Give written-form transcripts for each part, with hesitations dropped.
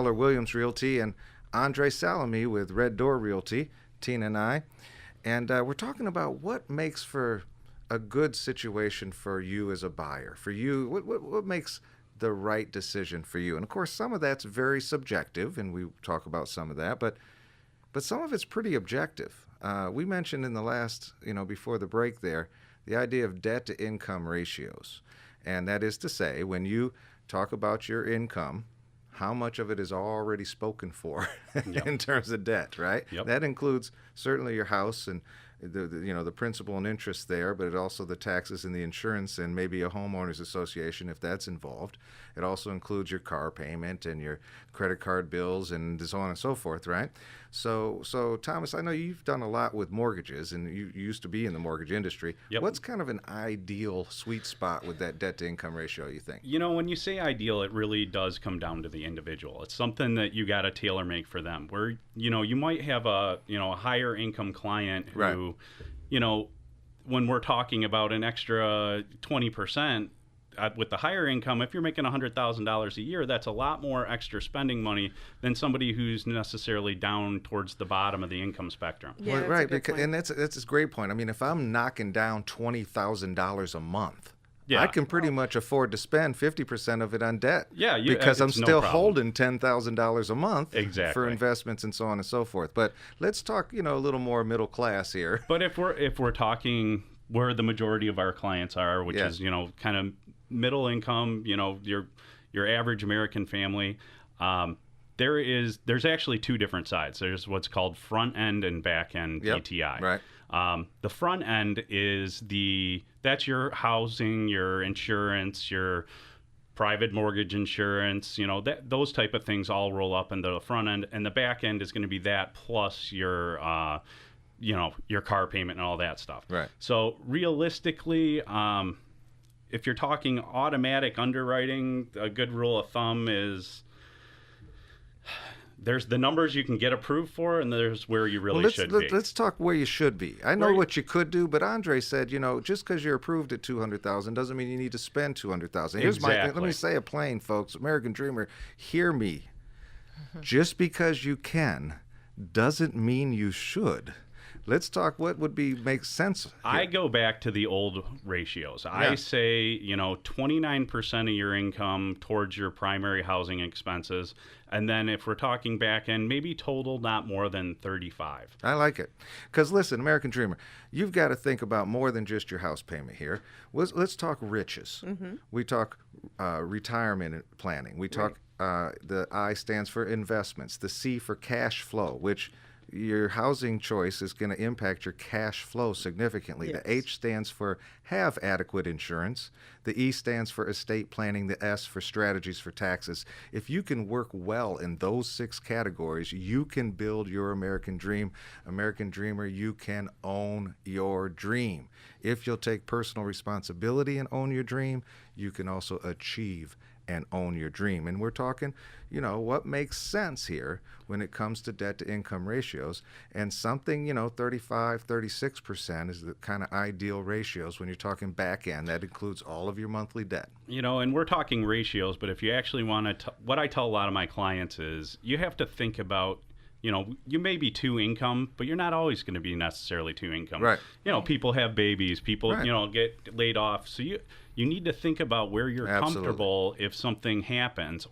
Keller Williams Realty and Andre Salami with Red Door Realty, Tina and I. And we're talking about what makes for a good situation for you as a buyer. For you, what makes the right decision for you? And of course, some of that's very subjective, and we talk about some of that, but some of it's pretty objective. We mentioned in the last, before the break there, the idea of debt to income ratios. And that is to say, when you talk about your income, how much of it is already spoken for in terms of debt, right? Yep. That includes certainly your house and the principal and interest there, but it also the taxes and the insurance and maybe a homeowners association if that's involved. It also includes your car payment and your credit card bills and so on and so forth, right? So Thomas, I know you've done a lot with mortgages and you used to be in the mortgage industry. Yep. What's kind of an ideal sweet spot with that debt to income ratio, you think? When you say ideal, it really does come down to the individual. It's something that you got to tailor make for them. Where, you might have a higher income client who, Right. When we're talking about an extra 20%, with the higher income, if you're making $100,000 a year, that's a lot more extra spending money than somebody who's necessarily down towards the bottom of the income spectrum. Yeah, Well, that's a right, good point. and that's a great point. I mean, if I'm knocking down $20,000 a month, Yeah. I can pretty much afford to spend 50% of it on debt. Yeah, because I'm it's no still problem. holding $10,000 a month for Exactly. investments and so on and so forth. But let's talk, a little more middle class here. But if we're talking where the majority of our clients are, which Yeah. is kind of middle income, your average American family, there's actually two different sides. There's what's called front end and back end Yep, PTI. right. The front end is that's your housing, your insurance, your private mortgage insurance, those type of things all roll up into the front end, and the back end is going to be that plus your car payment and all that stuff. Right. So realistically, if you're talking automatic underwriting, a good rule of thumb is there's the numbers you can get approved for, and there's where you really should be. Let's talk where you should be. I know what you could do, but Andre said, just because you're approved at $200,000 doesn't mean you need to spend $200,000. Here's let me say it plain, folks. American Dreamer, hear me. Just because you can doesn't mean you should. Let's talk what would make sense here. I go back to the old ratios. I say, 29% of your income towards your primary housing expenses. And then if we're talking back end, maybe total not more than 35. I like it. Because listen, American Dreamer, you've got to think about more than just your house payment here. Let's talk riches. Mm-hmm. We talk retirement planning. We talk, the I stands for investments, the C for cash flow, which your housing choice is going to impact your cash flow significantly. Yes. The H stands for have adequate insurance. The E stands for estate planning. The S for strategies for taxes. If you can work well in those 6 categories, you can build your American dream. American Dreamer, you can own your dream. If you'll take personal responsibility and own your dream, you can also achieve and own your dream. And we're talking, what makes sense here when it comes to debt to income ratios, and something, 35, 36% is the kind of ideal ratios when you're talking back end. That includes all of your monthly debt. And we're talking ratios, but if you actually want to, what I tell a lot of my clients is you have to think about, you may be 2 income, but you're not always going to be necessarily 2 income. Right. People have babies, people, Right. get laid off. So you need to think about where you're Absolutely. comfortable if something happens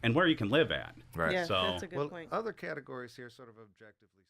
and where you can live at. Right. Yeah, So, that's a good Well, point. other categories here, sort of objectively